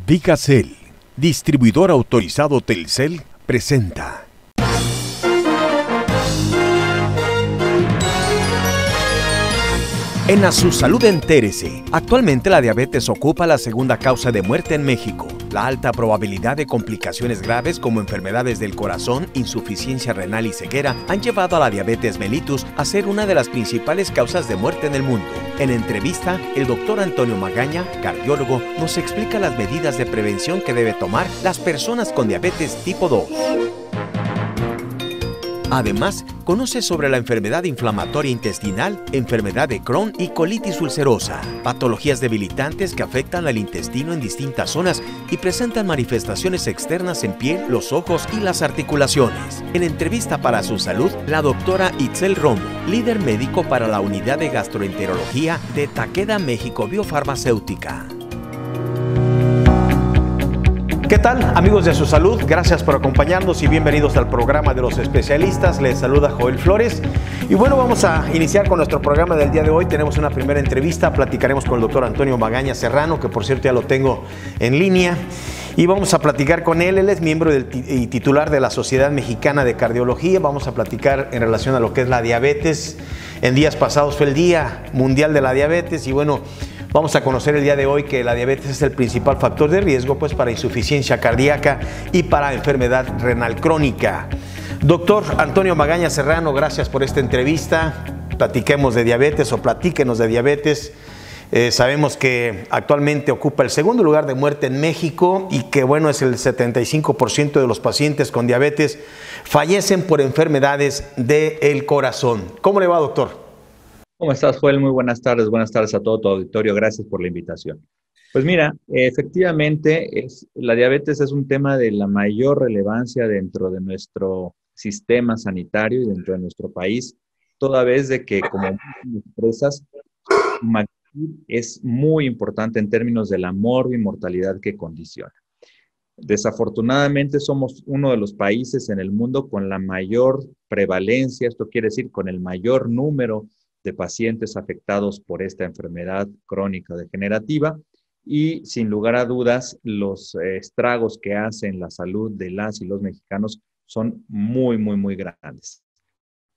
Vigacel, distribuidor autorizado Telcel, presenta. En A Su Salud Entérese, actualmente la diabetes ocupa la segunda causa de muerte en México. La alta probabilidad de complicaciones graves como enfermedades del corazón, insuficiencia renal y ceguera han llevado a la diabetes mellitus a ser una de las principales causas de muerte en el mundo. En entrevista, el doctor Antonio Magaña, cardiólogo, nos explica las medidas de prevención que debe tomar las personas con diabetes tipo 2. Además, conoce sobre la enfermedad inflamatoria intestinal, enfermedad de Crohn y colitis ulcerosa, patologías debilitantes que afectan al intestino en distintas zonas y presentan manifestaciones externas en piel, los ojos y las articulaciones. En entrevista para Su Salud, la doctora Itzel Romo, líder médico para la unidad de gastroenterología de Takeda México Biofarmacéutica. ¿Qué tal, amigos de Su Salud? Gracias por acompañarnos y bienvenidos al programa de los especialistas. Les saluda Joel Flores. Y bueno, vamos a iniciar con nuestro programa del día de hoy. Tenemos una primera entrevista. Platicaremos con el doctor Antonio Magaña Serrano, que por cierto ya lo tengo en línea. Y vamos a platicar con él. Él es miembro y titular de la Sociedad Mexicana de Cardiología. Vamos a platicar en relación a lo que es la diabetes. En días pasados fue el Día Mundial de la Diabetes y bueno, vamos a conocer el día de hoy que la diabetes es el principal factor de riesgo pues, para insuficiencia cardíaca y para enfermedad renal crónica. Doctor Antonio Magaña Serrano, gracias por esta entrevista. Platiquemos de diabetes o platíquenos de diabetes. Sabemos que actualmente ocupa el segundo lugar de muerte en México y que bueno, es el 75% de los pacientes con diabetes fallecen por enfermedades del corazón. ¿Cómo le va, doctor? ¿Cómo estás, Joel? Muy buenas tardes a todo tu auditorio. Gracias por la invitación. Pues mira, efectivamente, la diabetes es un tema de la mayor relevancia dentro de nuestro sistema sanitario y dentro de nuestro país, toda vez de que, como empresas, su magnitud es muy importante en términos de la mortalidad que condiciona. Desafortunadamente, somos uno de los países en el mundo con la mayor prevalencia, esto quiere decir con el mayor número de pacientes afectados por esta enfermedad crónica degenerativa y sin lugar a dudas los estragos que hacen la salud de las y los mexicanos son muy grandes.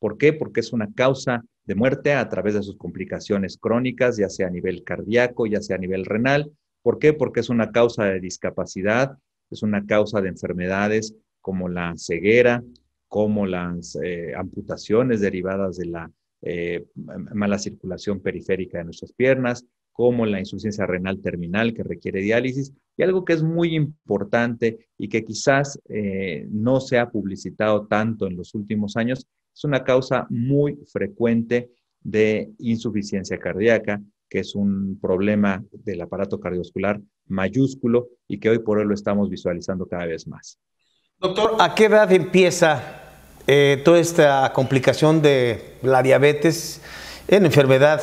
¿Por qué? Porque es una causa de muerte a través de sus complicaciones crónicas, ya sea a nivel cardíaco, ya sea a nivel renal. ¿Por qué? Porque es una causa de discapacidad, es una causa de enfermedades como la ceguera, como las amputaciones derivadas de la mala circulación periférica de nuestras piernas, como la insuficiencia renal terminal que requiere diálisis, y algo que es muy importante y que quizás no se ha publicitado tanto en los últimos años, es una causa muy frecuente de insuficiencia cardíaca, que es un problema del aparato cardiovascular mayúsculo y que hoy por hoy lo estamos visualizando cada vez más. Doctor, ¿a qué edad empieza toda esta complicación de la diabetes en enfermedad,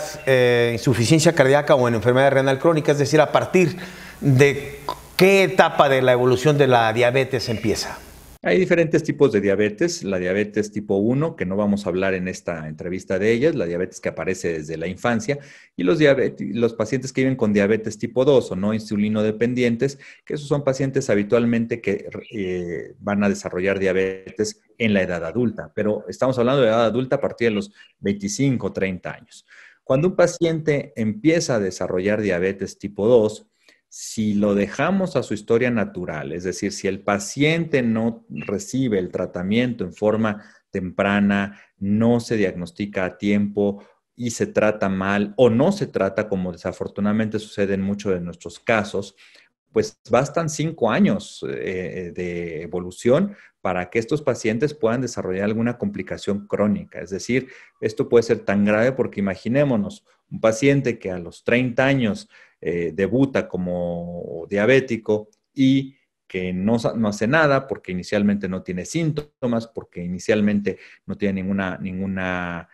insuficiencia cardíaca o en enfermedad renal crónica? Es decir, ¿a partir de qué etapa de la evolución de la diabetes empieza? Hay diferentes tipos de diabetes. La diabetes tipo 1, que no vamos a hablar en esta entrevista de ellas, la diabetes que aparece desde la infancia, y los pacientes que viven con diabetes tipo 2 o no insulino dependientes, que esos son pacientes habitualmente que van a desarrollar diabetes en la edad adulta, pero estamos hablando de edad adulta a partir de los 25 o 30 años. Cuando un paciente empieza a desarrollar diabetes tipo 2, si lo dejamos a su historia natural, es decir, si el paciente no recibe el tratamiento en forma temprana, no se diagnostica a tiempo y se trata mal o no se trata, como desafortunadamente sucede en muchos de nuestros casos, pues bastan 5 años de evolución para que estos pacientes puedan desarrollar alguna complicación crónica. Es decir, esto puede ser tan grave porque imaginémonos un paciente que a los 30 años debuta como diabético y que no hace nada porque inicialmente no tiene síntomas, porque inicialmente no tiene ninguna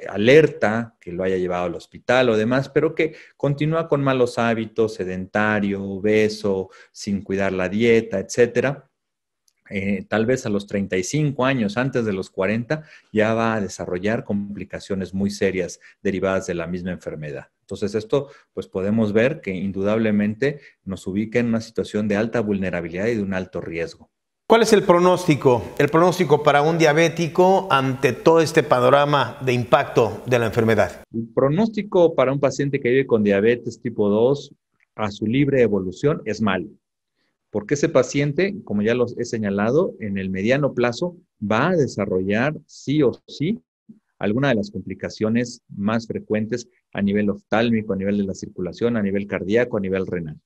alerta que lo haya llevado al hospital o demás, pero que continúa con malos hábitos, sedentario, obeso, sin cuidar la dieta, etcétera. Tal vez a los 35 años, antes de los 40, ya va a desarrollar complicaciones muy serias derivadas de la misma enfermedad. Entonces esto, pues podemos ver que indudablemente nos ubica en una situación de alta vulnerabilidad y de un alto riesgo. ¿Cuál es el pronóstico? El pronóstico para un diabético ante todo este panorama de impacto de la enfermedad. El pronóstico para un paciente que vive con diabetes tipo 2 a su libre evolución es malo, porque ese paciente, como ya los he señalado, en el mediano plazo va a desarrollar sí o sí alguna de las complicaciones más frecuentes a nivel oftálmico, a nivel de la circulación, a nivel cardíaco, a nivel renal.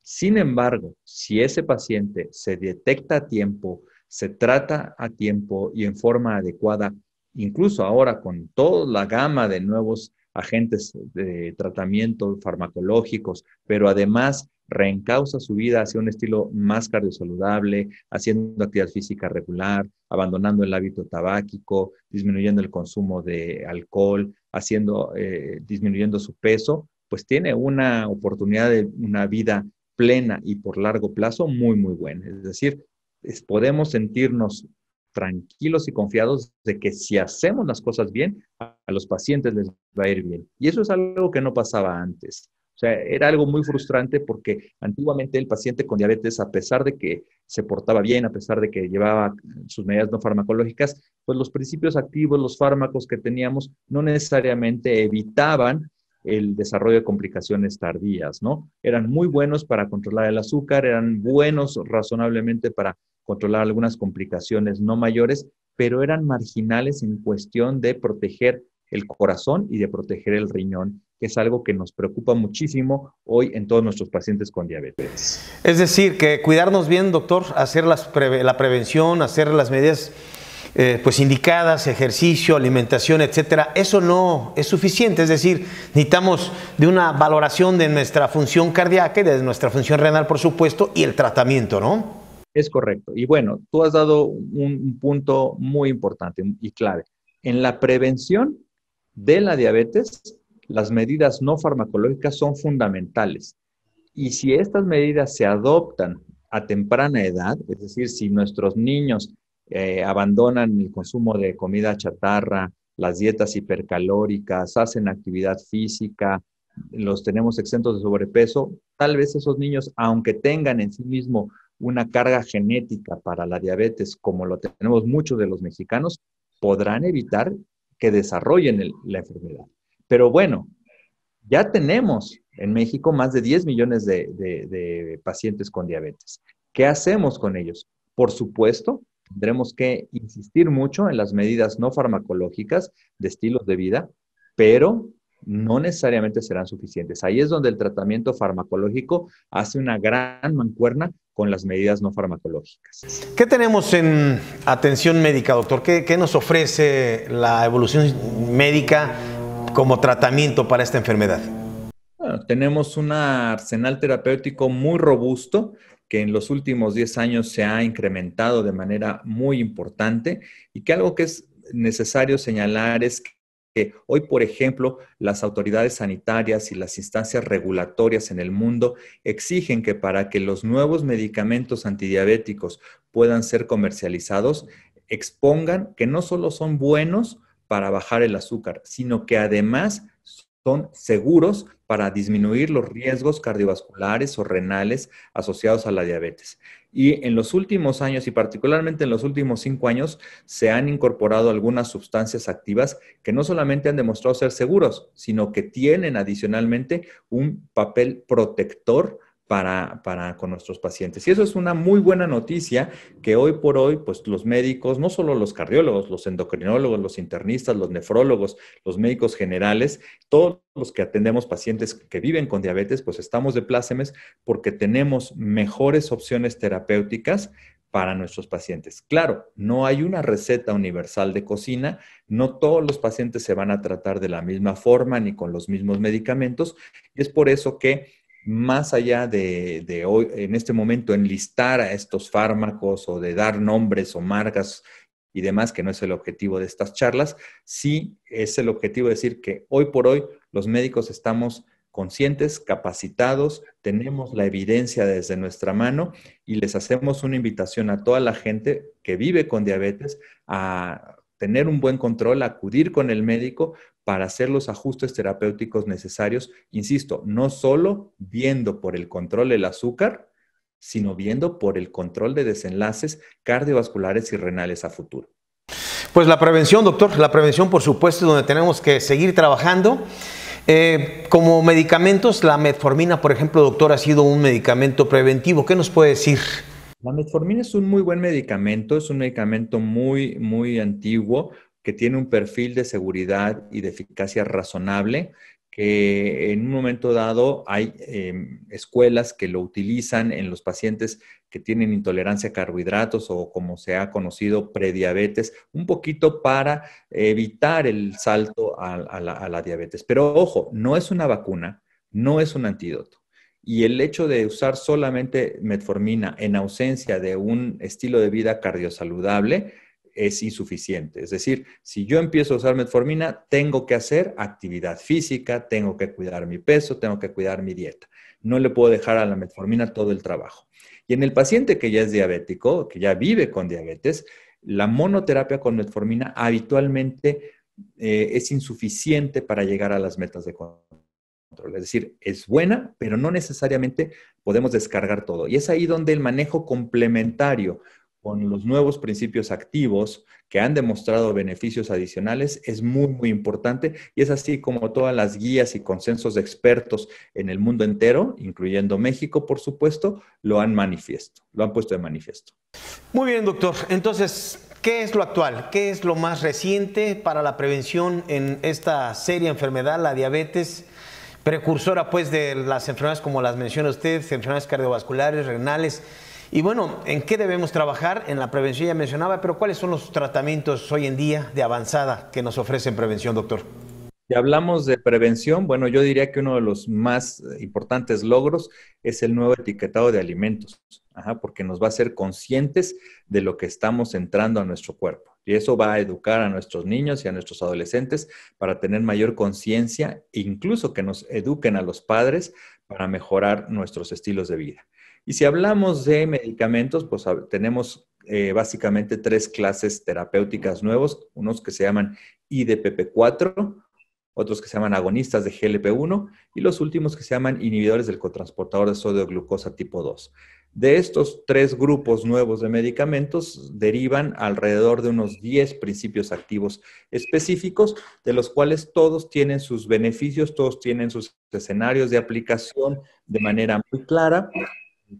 Sin embargo, si ese paciente se detecta a tiempo, se trata a tiempo y en forma adecuada, incluso ahora con toda la gama de nuevos agentes de tratamiento farmacológicos, pero además reencausa su vida hacia un estilo más cardiosaludable, haciendo actividad física regular, abandonando el hábito tabáquico, disminuyendo el consumo de alcohol, disminuyendo su peso, pues tiene una oportunidad de una vida plena y por largo plazo muy, muy buena. Es decir, podemos sentirnos tranquilos y confiados de que si hacemos las cosas bien, a los pacientes les va a ir bien. Y eso es algo que no pasaba antes. O sea, era algo muy frustrante porque antiguamente el paciente con diabetes, a pesar de que se portaba bien, a pesar de que llevaba sus medidas no farmacológicas, pues los principios activos, los fármacos que teníamos, no necesariamente evitaban el desarrollo de complicaciones tardías, ¿no? Eran muy buenos para controlar el azúcar, eran buenos razonablemente para controlar algunas complicaciones no mayores, pero eran marginales en cuestión de proteger el corazón y de proteger el riñón, que es algo que nos preocupa muchísimo hoy en todos nuestros pacientes con diabetes. Es decir, que cuidarnos bien, doctor, hacer la prevención, hacer las medidas pues indicadas, ejercicio, alimentación, etcétera, eso no es suficiente. Es decir, necesitamos de una valoración de nuestra función cardíaca y de nuestra función renal, por supuesto, y el tratamiento, ¿no? Es correcto. Y bueno, tú has dado un punto muy importante y clave. En la prevención de la diabetes, las medidas no farmacológicas son fundamentales. Y si estas medidas se adoptan a temprana edad, es decir, si nuestros niños abandonan el consumo de comida chatarra, las dietas hipercalóricas, hacen actividad física, los tenemos exentos de sobrepeso, tal vez esos niños, aunque tengan en sí mismo una carga genética para la diabetes, como lo tenemos muchos de los mexicanos, podrán evitar que desarrollen la enfermedad. Pero bueno, ya tenemos en México más de 10 millones de pacientes con diabetes. ¿Qué hacemos con ellos? Por supuesto, tendremos que insistir mucho en las medidas no farmacológicas de estilos de vida, pero no necesariamente serán suficientes. Ahí es donde el tratamiento farmacológico hace una gran mancuerna con las medidas no farmacológicas. ¿Qué tenemos en atención médica, doctor? ¿Qué nos ofrece la evolución médica como tratamiento para esta enfermedad? Bueno, tenemos un arsenal terapéutico muy robusto que en los últimos 10 años se ha incrementado de manera muy importante y que algo que es necesario señalar es que hoy, por ejemplo, las autoridades sanitarias y las instancias regulatorias en el mundo exigen que para que los nuevos medicamentos antidiabéticos puedan ser comercializados, expongan que no solo son buenos para bajar el azúcar, sino que además son seguros para disminuir los riesgos cardiovasculares o renales asociados a la diabetes. Y en los últimos años, y particularmente en los últimos 5 años, se han incorporado algunas sustancias activas que no solamente han demostrado ser seguros, sino que tienen adicionalmente un papel protector con nuestros pacientes. Y eso es una muy buena noticia que hoy por hoy, pues los médicos, no solo los cardiólogos, los endocrinólogos, los internistas, los nefrólogos, los médicos generales, todos los que atendemos pacientes que viven con diabetes, pues estamos de plácemes porque tenemos mejores opciones terapéuticas para nuestros pacientes. Claro, no hay una receta universal de cocina, no todos los pacientes se van a tratar de la misma forma ni con los mismos medicamentos, y es por eso que más allá de hoy, en este momento, enlistar a estos fármacos o de dar nombres o marcas y demás, que no es el objetivo de estas charlas, sí es el objetivo de decir que hoy por hoy los médicos estamos conscientes, capacitados, tenemos la evidencia desde nuestra mano y les hacemos una invitación a toda la gente que vive con diabetes a tener un buen control, acudir con el médico para hacer los ajustes terapéuticos necesarios, insisto, no solo viendo por el control del azúcar, sino viendo por el control de desenlaces cardiovasculares y renales a futuro. Pues la prevención, doctor, la prevención por supuesto es donde tenemos que seguir trabajando. Como medicamentos, la metformina, por ejemplo, doctor, ha sido un medicamento preventivo. ¿Qué nos puede decir? La metformina es un muy buen medicamento, es un medicamento muy, muy antiguo que tiene un perfil de seguridad y de eficacia razonable, que en un momento dado hay escuelas que lo utilizan en los pacientes que tienen intolerancia a carbohidratos o como se ha conocido prediabetes, un poquito para evitar el salto a la diabetes. Pero ojo, no es una vacuna, no es un antídoto. Y el hecho de usar solamente metformina en ausencia de un estilo de vida cardiosaludable es insuficiente. Es decir, si yo empiezo a usar metformina, tengo que hacer actividad física, tengo que cuidar mi peso, tengo que cuidar mi dieta. No le puedo dejar a la metformina todo el trabajo. Y en el paciente que ya es diabético, que ya vive con diabetes, la monoterapia con metformina habitualmente es insuficiente para llegar a las metas de control. Es decir, es buena, pero no necesariamente podemos descargar todo. Y es ahí donde el manejo complementario con los nuevos principios activos que han demostrado beneficios adicionales es muy, muy importante. Y es así como todas las guías y consensos de expertos en el mundo entero, incluyendo México, por supuesto, lo han puesto de manifiesto. Muy bien, doctor. Entonces, ¿qué es lo actual? ¿Qué es lo más reciente para la prevención en esta seria enfermedad, la diabetes? Precursora pues de las enfermedades como las menciona usted, enfermedades cardiovasculares, renales. Y bueno, ¿en qué debemos trabajar? En la prevención ya mencionaba, pero ¿cuáles son los tratamientos hoy en día de avanzada que nos ofrecen prevención, doctor? Si hablamos de prevención, bueno, yo diría que uno de los más importantes logros es el nuevo etiquetado de alimentos, porque nos va a hacer conscientes de lo que estamos entrando a nuestro cuerpo. Y eso va a educar a nuestros niños y a nuestros adolescentes para tener mayor conciencia, incluso que nos eduquen a los padres para mejorar nuestros estilos de vida. Y si hablamos de medicamentos, pues tenemos básicamente 3 clases terapéuticas nuevos, unos que se llaman IDPP4, otros que se llaman agonistas de GLP-1 y los últimos que se llaman inhibidores del cotransportador de sodio glucosa tipo 2. De estos 3 grupos nuevos de medicamentos derivan alrededor de unos 10 principios activos específicos, de los cuales todos tienen sus beneficios, todos tienen sus escenarios de aplicación de manera muy clara.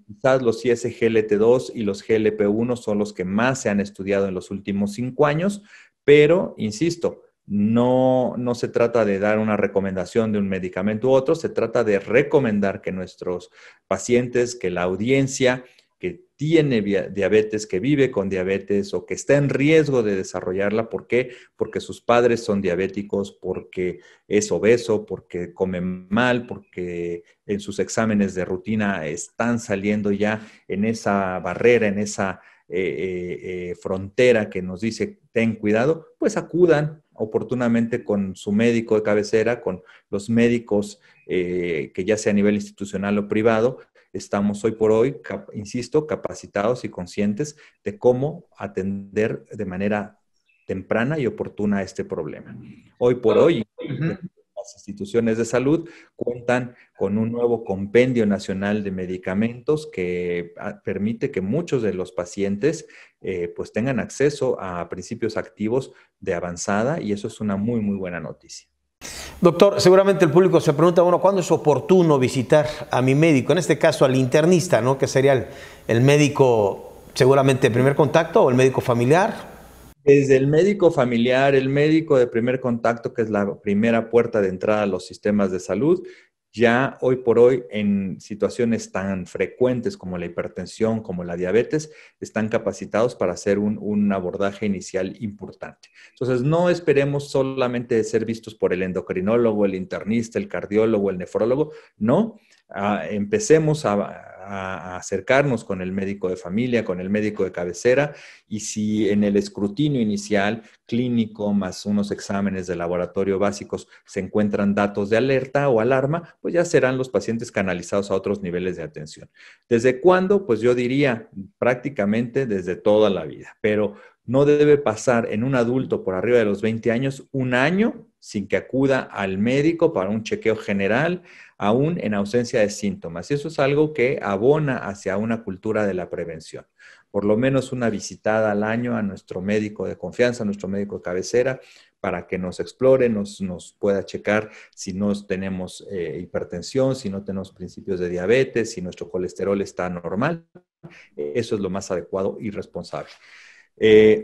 Quizás los ISGLT2 y los GLP-1 son los que más se han estudiado en los últimos 5 años, pero, insisto, no se trata de dar una recomendación de un medicamento u otro, se trata de recomendar que nuestros pacientes, que la audiencia que tiene diabetes, que vive con diabetes o que está en riesgo de desarrollarla, ¿por qué? Porque sus padres son diabéticos, porque es obeso, porque come mal, porque en sus exámenes de rutina están saliendo ya en esa barrera, en esa frontera que nos dice ten cuidado, pues acudan oportunamente con su médico de cabecera, con los médicos que ya sea a nivel institucional o privado. Estamos hoy por hoy, insisto, capacitados y conscientes de cómo atender de manera temprana y oportuna este problema. Hoy por hoy, las instituciones de salud cuentan con un nuevo compendio nacional de medicamentos que permite que muchos de los pacientes pues tengan acceso a principios activos de avanzada y eso es una muy, muy buena noticia. Doctor, seguramente el público se pregunta, bueno, ¿cuándo es oportuno visitar a mi médico? En este caso al internista, ¿no? Que sería el médico seguramente de primer contacto o el médico familiar. Desde el médico familiar, el médico de primer contacto, que es la primera puerta de entrada a los sistemas de salud, ya hoy por hoy en situaciones tan frecuentes como la hipertensión, como la diabetes, están capacitados para hacer un abordaje inicial importante. Entonces, no esperemos solamente ser vistos por el endocrinólogo, el internista, el cardiólogo, el nefrólogo, no. Empecemos a acercarnos con el médico de familia, con el médico de cabecera, y si en el escrutinio inicial, clínico, más unos exámenes de laboratorio básicos, se encuentran datos de alerta o alarma, pues ya serán los pacientes canalizados a otros niveles de atención. ¿Desde cuándo? Pues yo diría prácticamente desde toda la vida, pero No debe pasar en un adulto por arriba de los 20 años un año sin que acuda al médico para un chequeo general, aún en ausencia de síntomas. Y eso es algo que abona hacia una cultura de la prevención. Por lo menos una visitada al año a nuestro médico de confianza, a nuestro médico de cabecera, para que nos explore, nos pueda checar si no tenemos hipertensión, si no tenemos principios de diabetes, si nuestro colesterol está normal. Eso es lo más adecuado y responsable.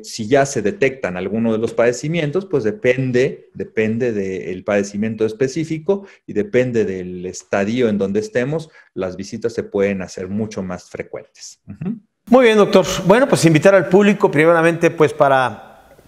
Si ya se detectan algunos de los padecimientos, pues depende del padecimiento específico y depende del estadio en donde estemos, las visitas se pueden hacer mucho más frecuentes. Muy bien, doctor. Bueno, pues invitar al público, primeramente, pues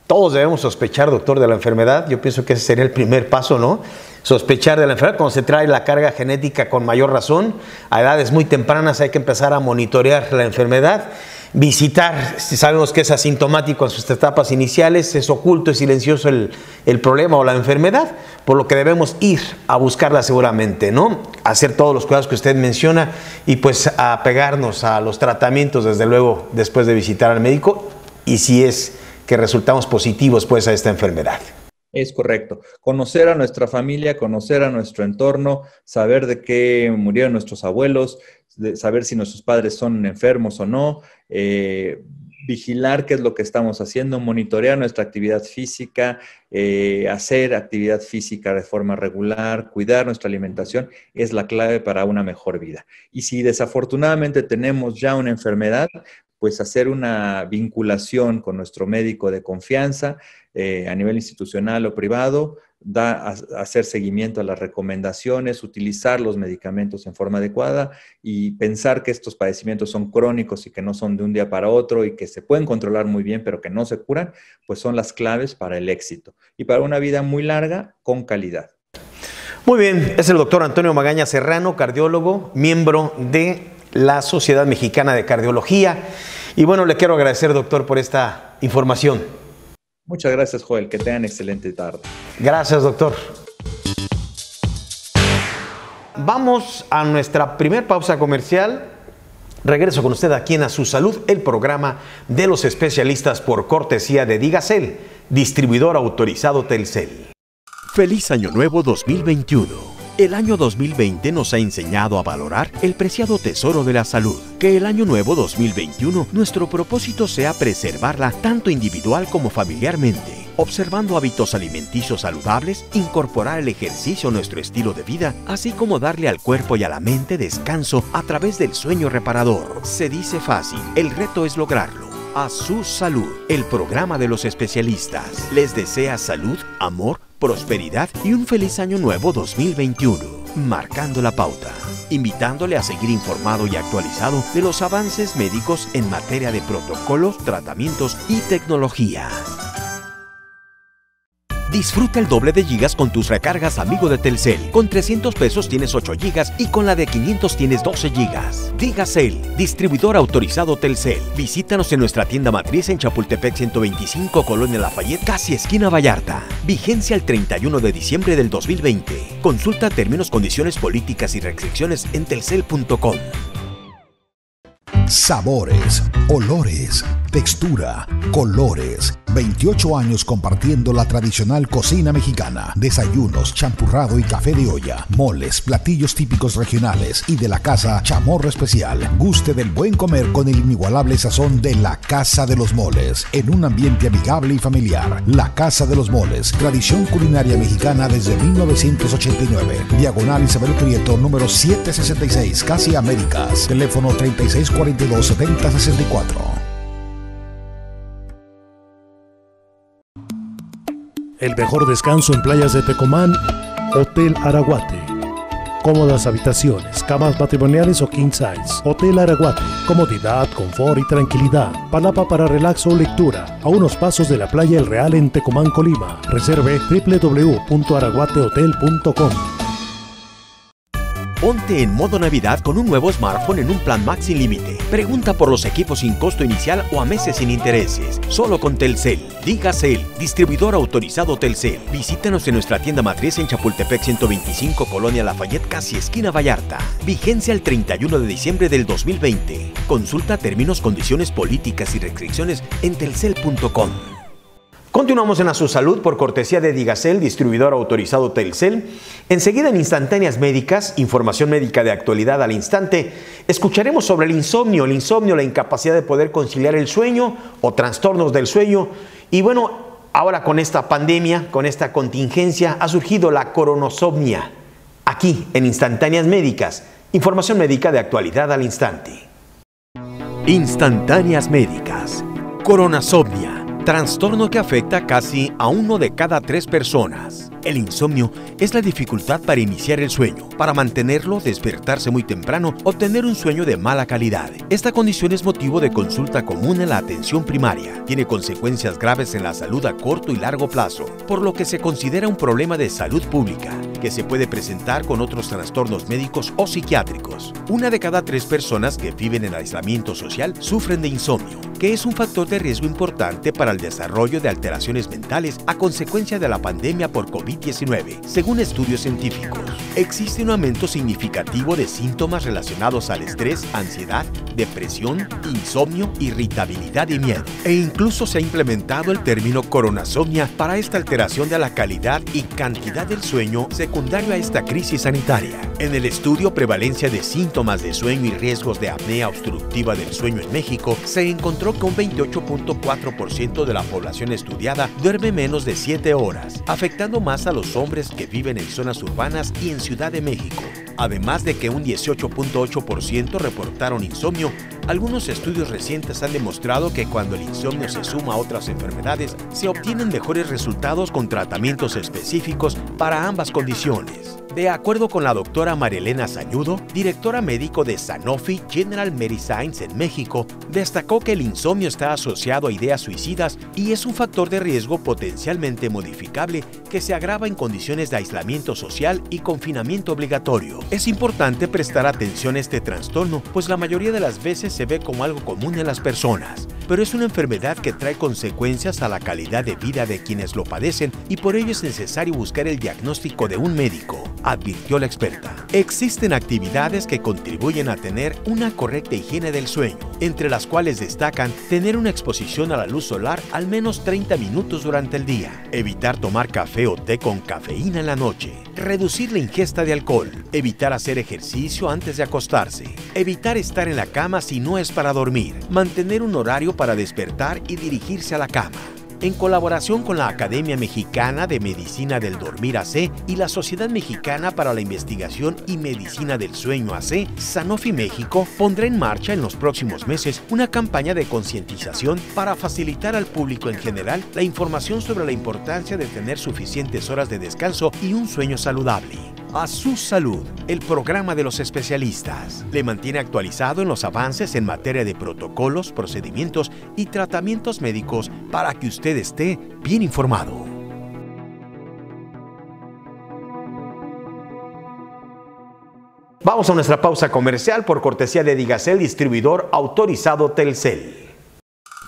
todos debemos sospechar, doctor, de la enfermedad. Yo pienso que ese sería el primer paso, ¿no? Sospechar de la enfermedad. Cuando se trae la carga genética con mayor razón, a edades muy tempranas hay que empezar a monitorear la enfermedad. Visitar, si sabemos que es asintomático en sus etapas iniciales, es oculto, es silencioso el problema o la enfermedad, por lo que debemos ir a buscarla seguramente, ¿no? Hacer todos los cuidados que usted menciona y pues apegarnos a los tratamientos, desde luego, después de visitar al médico, y si es que resultamos positivos pues a esta enfermedad. Es correcto. Conocer a nuestra familia, conocer a nuestro entorno, saber de qué murieron nuestros abuelos, saber si nuestros padres son enfermos o no, vigilar qué es lo que estamos haciendo, monitorear nuestra actividad física, hacer actividad física de forma regular, cuidar nuestra alimentación, es la clave para una mejor vida. Y si desafortunadamente tenemos ya una enfermedad, pues hacer una vinculación con nuestro médico de confianza a nivel institucional o privado, hacer seguimiento a las recomendaciones, utilizar los medicamentos en forma adecuada y pensar que estos padecimientos son crónicos y que no son de un día para otro y que se pueden controlar muy bien, pero que no se curan, pues son las claves para el éxito y para una vida muy larga con calidad. Muy bien, es el doctor Antonio Magaña Serrano, cardiólogo, miembro de la Sociedad Mexicana de Cardiología. Y bueno, le quiero agradecer, doctor, por esta información. Muchas gracias, Joel. Que tengan excelente tarde. Gracias, doctor. Vamos a nuestra primera pausa comercial. Regreso con usted aquí en A Su Salud, el programa de los especialistas por cortesía de Digacel, distribuidor autorizado Telcel. Feliz Año Nuevo 2021. El año 2020 nos ha enseñado a valorar el preciado tesoro de la salud. Que el año nuevo 2021 nuestro propósito sea preservarla tanto individual como familiarmente, observando hábitos alimenticios saludables, incorporar el ejercicio a nuestro estilo de vida, así como darle al cuerpo y a la mente descanso a través del sueño reparador. Se dice fácil, el reto es lograrlo. A Su Salud, el programa de los especialistas, les desea salud, amor, prosperidad y un feliz año nuevo 2021, marcando la pauta, invitándole a seguir informado y actualizado de los avances médicos en materia de protocolos, tratamientos y tecnología. Disfruta el doble de gigas con tus recargas amigo de Telcel. Con 300 pesos tienes 8 gigas y con la de 500 tienes 12 gigas. Digacel, distribuidor autorizado Telcel. Visítanos en nuestra tienda matriz en Chapultepec 125, Colonia Lafayette, casi esquina Vallarta. Vigencia el 31 de diciembre del 2020. Consulta términos, condiciones, políticas y restricciones en telcel.com. Sabores, olores, textura, colores. 28 años compartiendo la tradicional cocina mexicana. Desayunos, champurrado y café de olla. Moles, platillos típicos regionales y de la casa Chamorro Especial. Guste del buen comer con el inigualable sazón de la Casa de los Moles. En un ambiente amigable y familiar. La Casa de los Moles. Tradición culinaria mexicana desde 1989. Diagonal Isabel Prieto, número 766, Casi Américas. Teléfono 3642-7064. El mejor descanso en playas de Tecomán, Hotel Araguate. Cómodas habitaciones, camas matrimoniales o king size. Hotel Araguate. Comodidad, confort y tranquilidad. Palapa para relax o lectura. A unos pasos de la playa El Real en Tecomán, Colima. Reserve www.araguatehotel.com. Ponte en modo Navidad con un nuevo smartphone en un plan Max sin límite. Pregunta por los equipos sin costo inicial o a meses sin intereses. Solo con Telcel. Digacel, distribuidor autorizado Telcel. Visítanos en nuestra tienda matriz en Chapultepec 125, Colonia Lafayette, casi esquina Vallarta. Vigencia el 31 de diciembre del 2020. Consulta términos, condiciones, políticas y restricciones en telcel.com. Continuamos en A Su Salud por cortesía de Digacel, distribuidor autorizado Telcel. Enseguida en Instantáneas Médicas, información médica de actualidad al instante, escucharemos sobre el insomnio, la incapacidad de poder conciliar el sueño o trastornos del sueño. Y bueno, ahora con esta pandemia, con esta contingencia, ha surgido la coronosomnia. Aquí en Instantáneas Médicas, información médica de actualidad al instante. Instantáneas Médicas. Coronosomnia. Trastorno que afecta casi a 1 de cada 3 personas. El insomnio es la dificultad para iniciar el sueño, para mantenerlo, despertarse muy temprano o tener un sueño de mala calidad. Esta condición es motivo de consulta común en la atención primaria. Tiene consecuencias graves en la salud a corto y largo plazo, por lo que se considera un problema de salud pública, que se puede presentar con otros trastornos médicos o psiquiátricos. 1 de cada 3 personas que viven en aislamiento social sufren de insomnio, que es un factor de riesgo importante para el desarrollo de alteraciones mentales a consecuencia de la pandemia por COVID-19, según estudios científicos. Existe un aumento significativo de síntomas relacionados al estrés, ansiedad, depresión, insomnio, irritabilidad y miedo. E incluso se ha implementado el término coronosomnia para esta alteración de la calidad y cantidad del sueño secundario a esta crisis sanitaria. En el estudio Prevalencia de síntomas de sueño y riesgos de apnea obstructiva del sueño en México, se encontró que un 28.4% de la población estudiada duerme menos de 7 horas, afectando más a los hombres que viven en zonas urbanas y en Ciudad de México. Además de que un 18.8% reportaron insomnio, algunos estudios recientes han demostrado que cuando el insomnio se suma a otras enfermedades, se obtienen mejores resultados con tratamientos específicos para ambas condiciones. De acuerdo con la doctora Marielena Sañudo, directora médico de Sanofi General Medicines en México, destacó que el insomnio está asociado a ideas suicidas y es un factor de riesgo potencialmente modificable que se agrava en condiciones de aislamiento social y confinamiento obligatorio. Es importante prestar atención a este trastorno, pues la mayoría de las veces se ve como algo común en las personas, pero es una enfermedad que trae consecuencias a la calidad de vida de quienes lo padecen y por ello es necesario buscar el diagnóstico de un médico, advirtió la experta. Existen actividades que contribuyen a tener una correcta higiene del sueño, entre las cuales destacan tener una exposición a la luz solar al menos 30 minutos durante el día, evitar tomar café o té con cafeína en la noche, reducir la ingesta de alcohol, evitar hacer ejercicio antes de acostarse, evitar estar en la cama si no es para dormir, mantener un horario para despertar y dirigirse a la cama. En colaboración con la Academia Mexicana de Medicina del Dormir AC y la Sociedad Mexicana para la Investigación y Medicina del Sueño AC, Sanofi México pondrá en marcha en los próximos meses una campaña de concientización para facilitar al público en general la información sobre la importancia de tener suficientes horas de descanso y un sueño saludable. A Su Salud, el programa de los especialistas, le mantiene actualizado en los avances en materia de protocolos, procedimientos y tratamientos médicos para que usted esté bien informado. Vamos a nuestra pausa comercial por cortesía de Digacel, distribuidor autorizado Telcel.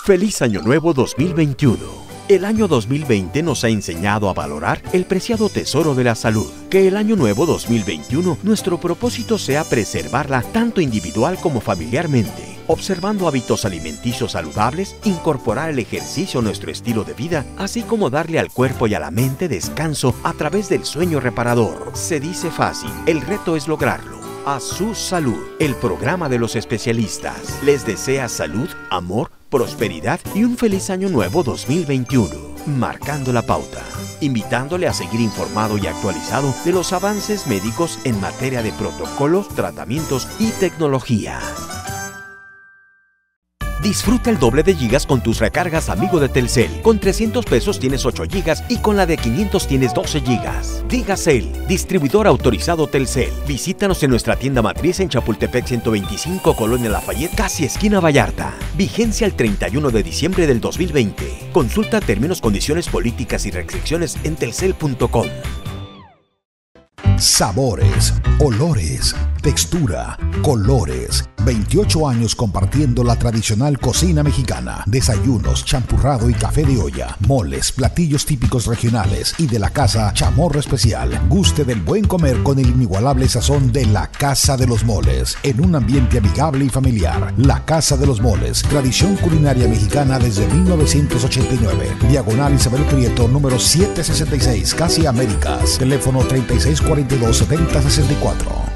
Feliz Año Nuevo 2021. El año 2020 nos ha enseñado a valorar el preciado tesoro de la salud. Que el año nuevo 2021 nuestro propósito sea preservarla tanto individual como familiarmente, observando hábitos alimenticios saludables, incorporar el ejercicio a nuestro estilo de vida, así como darle al cuerpo y a la mente descanso a través del sueño reparador. Se dice fácil, el reto es lograrlo. A Su Salud, el programa de los especialistas, les desea salud, amor, prosperidad y un feliz año nuevo 2021, marcando la pauta, invitándole a seguir informado y actualizado de los avances médicos en materia de protocolos, tratamientos y tecnología. Disfruta el doble de gigas con tus recargas amigo de Telcel. Con 300 pesos tienes 8 gigas y con la de 500 tienes 12 gigas. Digacel, distribuidor autorizado Telcel. Visítanos en nuestra tienda matriz en Chapultepec 125, Colonia Lafayette, casi esquina Vallarta. Vigencia el 31 de diciembre del 2020. Consulta términos, condiciones, políticas y restricciones en telcel.com. Sabores, olores, textura, colores. 28 años compartiendo la tradicional cocina mexicana. Desayunos, champurrado y café de olla. Moles, platillos típicos regionales y de la casa Chamorro Especial. Guste del buen comer con el inigualable sazón de la Casa de los Moles. En un ambiente amigable y familiar. La Casa de los Moles. Tradición culinaria mexicana desde 1989. Diagonal Isabel Prieto, número 766, Casi Américas. Teléfono 3642-7064.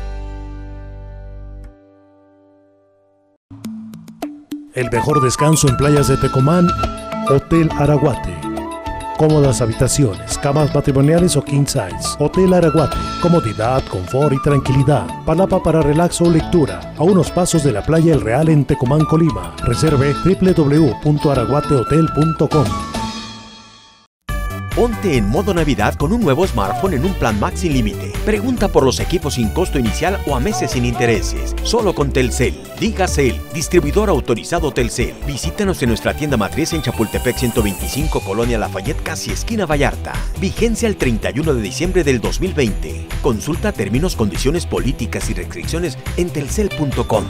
El mejor descanso en playas de Tecomán, Hotel Araguate. Cómodas habitaciones, camas matrimoniales o king size. Hotel Araguate, comodidad, confort y tranquilidad. Palapa para relax o lectura, a unos pasos de la playa El Real en Tecomán, Colima. Reserve www.araguatehotel.com. Ponte en modo Navidad con un nuevo smartphone en un plan Max sin límite. Pregunta por los equipos sin costo inicial o a meses sin intereses. Solo con Telcel. Digacel, distribuidor autorizado Telcel. Visítanos en nuestra tienda matriz en Chapultepec 125, Colonia Lafayette, casi esquina Vallarta. Vigencia el 31 de diciembre del 2020. Consulta términos, condiciones, políticas y restricciones en telcel.com.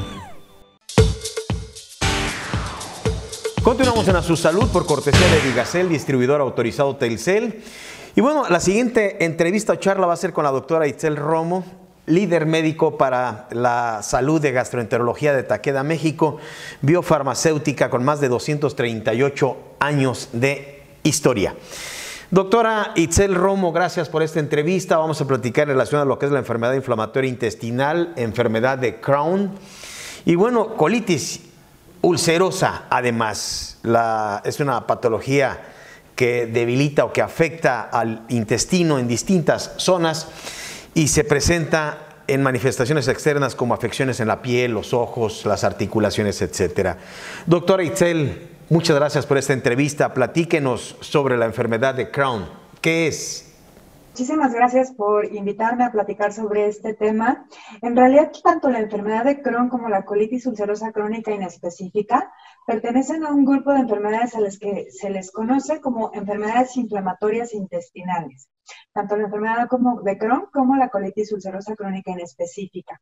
Continuamos en A Su Salud por cortesía de Digacel, distribuidor autorizado Telcel. Y bueno, la siguiente entrevista o charla va a ser con la doctora Itzel Romo, líder médico para la salud de gastroenterología de Takeda, México, biofarmacéutica con más de 238 años de historia. Doctora Itzel Romo, gracias por esta entrevista. Vamos a platicar en relación a lo que es la enfermedad inflamatoria intestinal, enfermedad de Crohn y bueno, colitis ulcerosa. Además, es una patología que debilita o que afecta al intestino en distintas zonas y se presenta en manifestaciones externas como afecciones en la piel, los ojos, las articulaciones, etc. Doctora Itzel, muchas gracias por esta entrevista. Platíquenos sobre la enfermedad de Crohn. ¿Qué es? Muchísimas gracias por invitarme a platicar sobre este tema. En realidad, tanto la enfermedad de Crohn como la colitis ulcerosa crónica inespecífica pertenecen a un grupo de enfermedades a las que se les conoce como enfermedades inflamatorias intestinales. Tanto la enfermedad de Crohn como la colitis ulcerosa crónica inespecífica.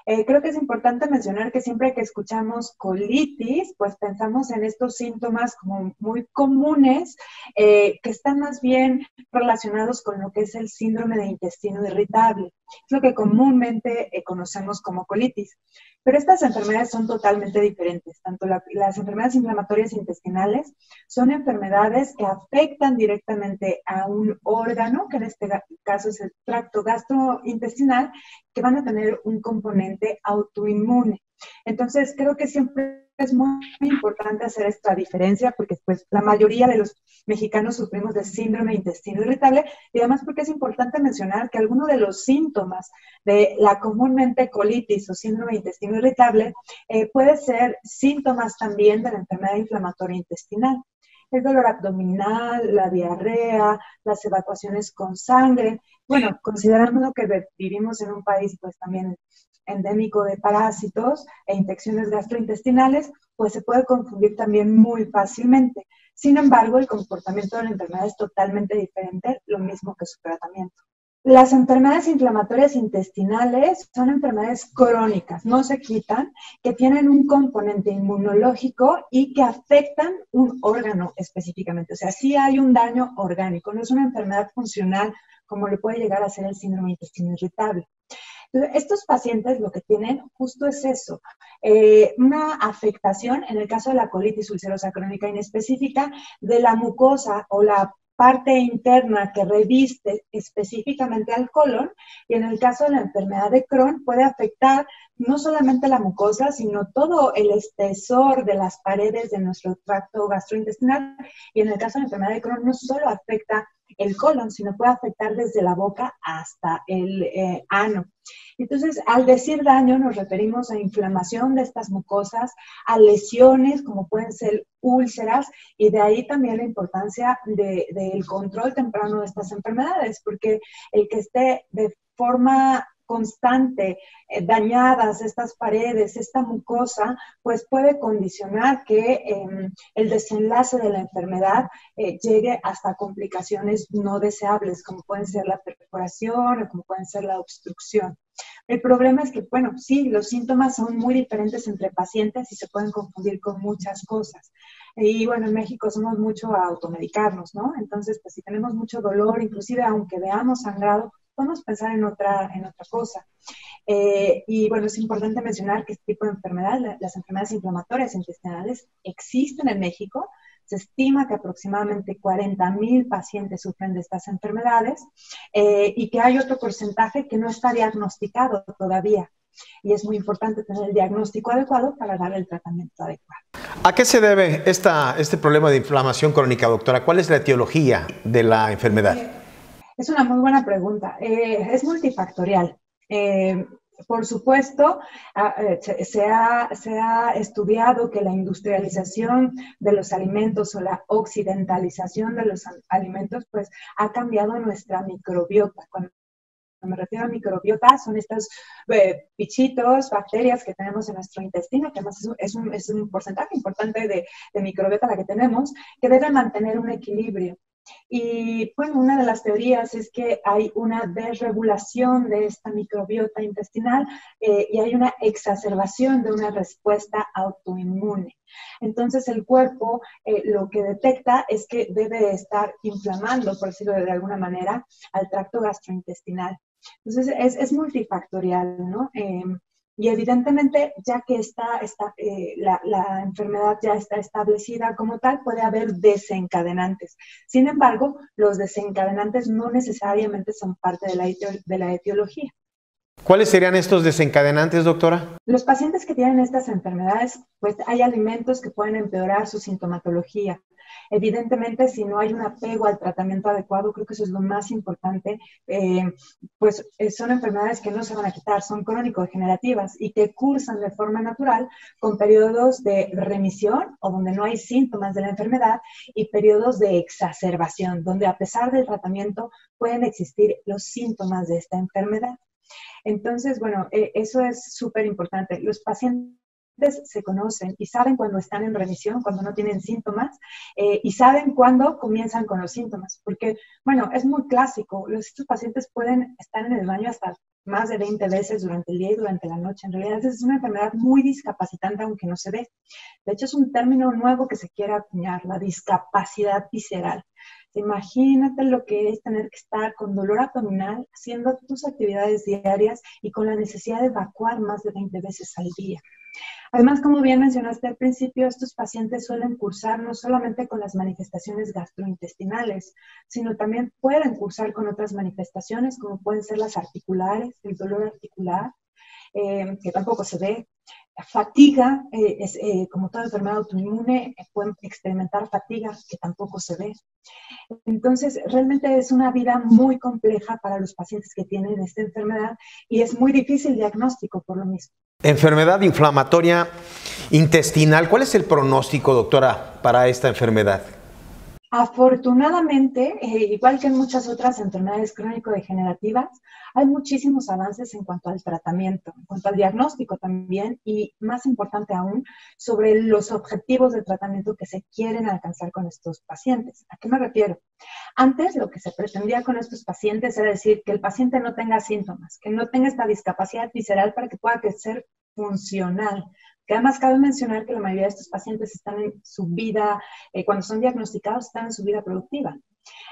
Creo que es importante mencionar que siempre que escuchamos colitis, pues pensamos en estos síntomas como muy comunes que están más bien relacionados con lo que es el síndrome de intestino irritable. Es lo que comúnmente conocemos como colitis. Pero estas enfermedades son totalmente diferentes. Tanto las enfermedades inflamatorias intestinales son enfermedades que afectan directamente a un órgano, que en este caso es el tracto gastrointestinal, que van a tener un componente autoinmune. Entonces, creo que siempre es muy importante hacer esta diferencia porque pues, la mayoría de los mexicanos sufrimos de síndrome de intestino irritable y además porque es importante mencionar que algunos de los síntomas de la comúnmente colitis o síndrome de intestino irritable puede ser síntomas también de la enfermedad inflamatoria intestinal. El dolor abdominal, la diarrea, las evacuaciones con sangre. Bueno, considerando que vivimos en un país pues también endémico de parásitos e infecciones gastrointestinales, pues se puede confundir también muy fácilmente. Sin embargo, el comportamiento de la enfermedad es totalmente diferente, lo mismo que su tratamiento. Las enfermedades inflamatorias intestinales son enfermedades crónicas, no se quitan, que tienen un componente inmunológico y que afectan un órgano específicamente. O sea, sí hay un daño orgánico, no es una enfermedad funcional como le puede llegar a ser el síndrome de intestino irritable. Entonces, estos pacientes lo que tienen justo es eso, una afectación, en el caso de la colitis ulcerosa crónica inespecífica, de la mucosa o la parte interna que reviste específicamente al colon, y en el caso de la enfermedad de Crohn puede afectar no solamente la mucosa, sino todo el espesor de las paredes de nuestro tracto gastrointestinal, y en el caso de la enfermedad de Crohn no solo afecta el colon, sino puede afectar desde la boca hasta el ano. Entonces, al decir daño nos referimos a inflamación de estas mucosas, a lesiones como pueden ser úlceras, y de ahí también la importancia del control temprano de estas enfermedades, porque el que esté de forma constante, dañadas estas paredes, esta mucosa, pues puede condicionar que el desenlace de la enfermedad llegue hasta complicaciones no deseables, como pueden ser la perforación o como pueden ser la obstrucción. El problema es que, bueno, sí, los síntomas son muy diferentes entre pacientes y se pueden confundir con muchas cosas. Y bueno, en México somos mucho a automedicarnos, ¿no? Entonces, pues si tenemos mucho dolor, inclusive aunque veamos sangrado, podemos pensar en otra cosa. Y bueno, es importante mencionar que este tipo de enfermedades, las enfermedades inflamatorias intestinales, existen en México. Se estima que aproximadamente 40,000 pacientes sufren de estas enfermedades y que hay otro porcentaje que no está diagnosticado todavía. Y es muy importante tener el diagnóstico adecuado para dar el tratamiento adecuado. ¿A qué se debe este problema de inflamación crónica, doctora? ¿Cuál es la etiología de la enfermedad? Es una muy buena pregunta. Es multifactorial. Por supuesto, se ha estudiado que la industrialización de los alimentos o la occidentalización de los alimentos, pues, ha cambiado nuestra microbiota. Cuando me refiero a microbiota, son estos bichitos, bacterias que tenemos en nuestro intestino, que además es un porcentaje importante de microbiota la que tenemos, que debe mantener un equilibrio. Y bueno, una de las teorías es que hay una desregulación de esta microbiota intestinal y hay una exacerbación de una respuesta autoinmune. Entonces el cuerpo lo que detecta es que debe estar inflamando, por decirlo de alguna manera, al tracto gastrointestinal. Entonces es multifactorial, ¿no? Y evidentemente, ya que la enfermedad ya está establecida como tal, puede haber desencadenantes. Sin embargo, los desencadenantes no necesariamente son parte de la etiología. ¿Cuáles serían estos desencadenantes, doctora? Los pacientes que tienen estas enfermedades, pues hay alimentos que pueden empeorar su sintomatología. Evidentemente, si no hay un apego al tratamiento adecuado, creo que eso es lo más importante, pues son enfermedades que no se van a quitar, son crónico-degenerativas y que cursan de forma natural con periodos de remisión o donde no hay síntomas de la enfermedad y periodos de exacerbación, donde a pesar del tratamiento pueden existir los síntomas de esta enfermedad. Entonces, bueno, eso es súper importante. Los pacientes se conocen y saben cuando están en remisión, cuando no tienen síntomas, y saben cuándo comienzan con los síntomas, porque, bueno, es muy clásico. Estos pacientes pueden estar en el baño hasta más de 20 veces durante el día y durante la noche. En realidad es una enfermedad muy discapacitante, aunque no se ve. De hecho, es un término nuevo que se quiere acuñar, la discapacidad visceral. Imagínate lo que es tener que estar con dolor abdominal, haciendo tus actividades diarias y con la necesidad de evacuar más de 20 veces al día. Además, como bien mencionaste al principio, estos pacientes suelen cursar no solamente con las manifestaciones gastrointestinales, sino también pueden cursar con otras manifestaciones, como pueden ser las articulares, el dolor articular, que tampoco se ve. Fatiga, como toda enfermedad autoinmune, pueden experimentar fatiga, que tampoco se ve. Entonces, realmente es una vida muy compleja para los pacientes que tienen esta enfermedad y es muy difícil el diagnóstico por lo mismo. Enfermedad inflamatoria intestinal, ¿cuál es el pronóstico, doctora, para esta enfermedad? Afortunadamente, igual que en muchas otras enfermedades crónico-degenerativas, hay muchísimos avances en cuanto al tratamiento, en cuanto al diagnóstico también, y más importante aún, sobre los objetivos de tratamiento que se quieren alcanzar con estos pacientes. ¿A qué me refiero? Antes, lo que se pretendía con estos pacientes era decir que el paciente no tenga síntomas, que no tenga esta discapacidad visceral para que pueda ser funcional. Que además cabe mencionar que la mayoría de estos pacientes están en su vida, cuando son diagnosticados, están en su vida productiva.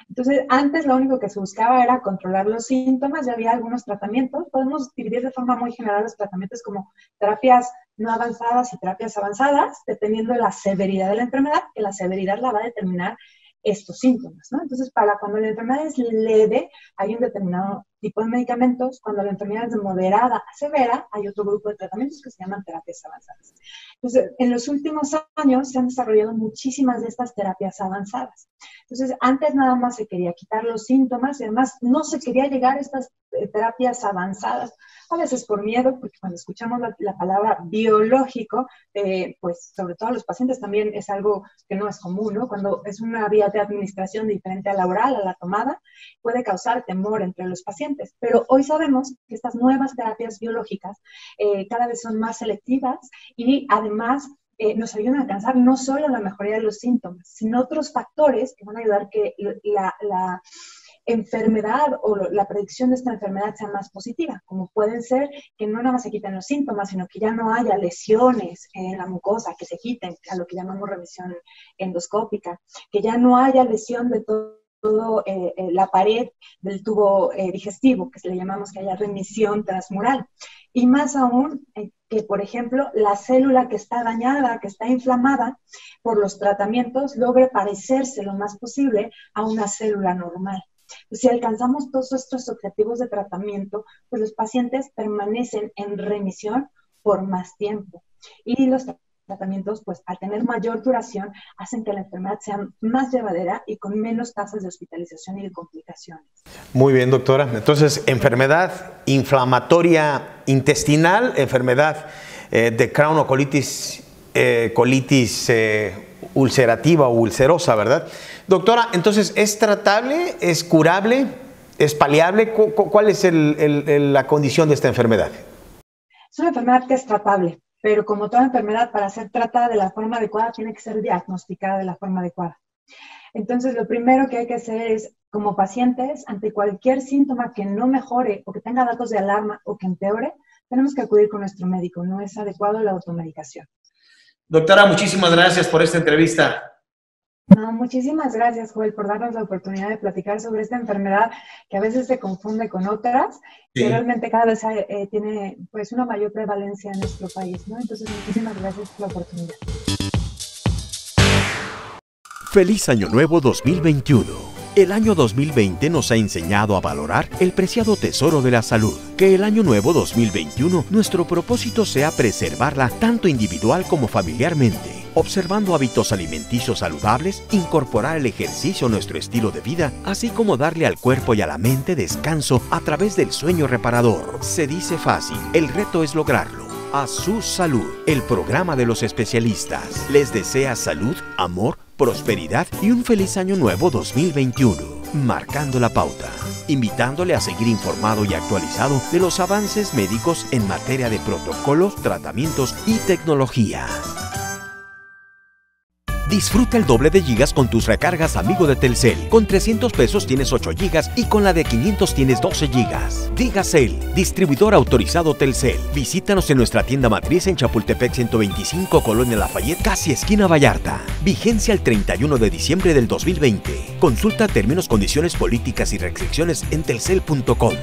Entonces, antes lo único que se buscaba era controlar los síntomas, ya había algunos tratamientos. Podemos dividir de forma muy general los tratamientos como terapias no avanzadas y terapias avanzadas, dependiendo de la severidad de la enfermedad, que la severidad la va a determinar estos síntomas, ¿no? Entonces, para cuando la enfermedad es leve, hay un determinado tipo de medicamentos. Cuando la enfermedad es de moderada a severa, hay otro grupo de tratamientos que se llaman terapias avanzadas. Entonces, en los últimos años se han desarrollado muchísimas de estas terapias avanzadas. Entonces, antes nada más se quería quitar los síntomas y además no se quería llegar a estas terapias avanzadas a veces por miedo, porque cuando escuchamos la palabra biológico, pues sobre todo a los pacientes también es algo que no es común, ¿no? Cuando es una vía de administración diferente a la oral, a la tomada, puede causar temor entre los pacientes. Pero hoy sabemos que estas nuevas terapias biológicas cada vez son más selectivas y además nos ayudan a alcanzar no solo la mejoría de los síntomas, sino otros factores que van a ayudar que la enfermedad o la predicción de esta enfermedad sea más positiva, como pueden ser que no nada más se quiten los síntomas, sino que ya no haya lesiones en la mucosa, que se quiten, a lo que llamamos remisión endoscópica, que ya no haya lesión de todo la pared del tubo digestivo, que le llamamos que haya remisión transmural. Y más aún, que por ejemplo, la célula que está dañada, que está inflamada por los tratamientos, logre parecerse lo más posible a una célula normal. Si alcanzamos todos estos objetivos de tratamiento, pues los pacientes permanecen en remisión por más tiempo. Y los tratamientos, pues al tener mayor duración, hacen que la enfermedad sea más llevadera y con menos tasas de hospitalización y de complicaciones. Muy bien, doctora. Entonces, enfermedad inflamatoria intestinal, enfermedad de Crohn o colitis ulcerativa o ulcerosa, ¿verdad? Doctora, entonces, ¿es tratable, es curable, es paliable? ¿Cuál es la condición de esta enfermedad? Es una enfermedad que es tratable, pero como toda enfermedad, para ser tratada de la forma adecuada, tiene que ser diagnosticada de la forma adecuada. Entonces, lo primero que hay que hacer es, como pacientes, ante cualquier síntoma que no mejore o que tenga datos de alarma o que empeore, tenemos que acudir con nuestro médico. No es adecuado la automedicación. Doctora, muchísimas gracias por esta entrevista. No, muchísimas gracias, Joel, por darnos la oportunidad de platicar sobre esta enfermedad que a veces se confunde con otras, sí, que realmente cada vez tiene pues una mayor prevalencia en nuestro país, ¿no? Entonces, muchísimas gracias por la oportunidad. Feliz Año Nuevo 2021. El año 2020 nos ha enseñado a valorar el preciado tesoro de la salud. Que el año nuevo 2021 nuestro propósito sea preservarla tanto individual como familiarmente, observando hábitos alimenticios saludables, incorporar el ejercicio a nuestro estilo de vida, así como darle al cuerpo y a la mente descanso a través del sueño reparador. Se dice fácil, el reto es lograrlo. A su salud, el programa de los especialistas les desea salud, amor, prosperidad y un feliz año nuevo 2021, marcando la pauta, invitándole a seguir informado y actualizado de los avances médicos en materia de protocolos, tratamientos y tecnología. Disfruta el doble de gigas con tus recargas amigo de Telcel. Con 300 pesos tienes 8 gigas y con la de 500 tienes 12 gigas. Digacel, distribuidor autorizado Telcel. Visítanos en nuestra tienda matriz en Chapultepec 125, Colonia Lafayette, casi esquina Vallarta. Vigencia el 31 de diciembre del 2020. Consulta términos, condiciones, políticas y restricciones en telcel.com.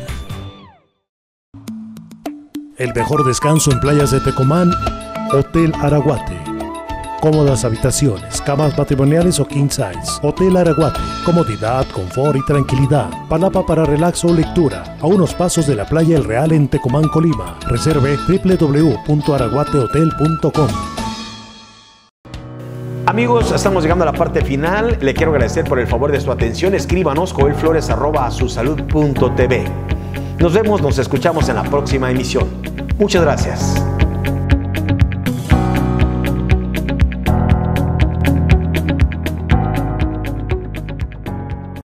El mejor descanso en playas de Tecomán, Hotel Araguate. Cómodas habitaciones, camas matrimoniales o king size. Hotel Araguate. Comodidad, confort y tranquilidad. Palapa para relax o lectura. A unos pasos de la playa El Real en Tecomán, Colima. Reserve www.araguatehotel.com. Amigos, estamos llegando a la parte final. Le quiero agradecer por el favor de su atención. Escríbanos joelflores@asusalud.tv. Nos vemos, nos escuchamos en la próxima emisión. Muchas gracias.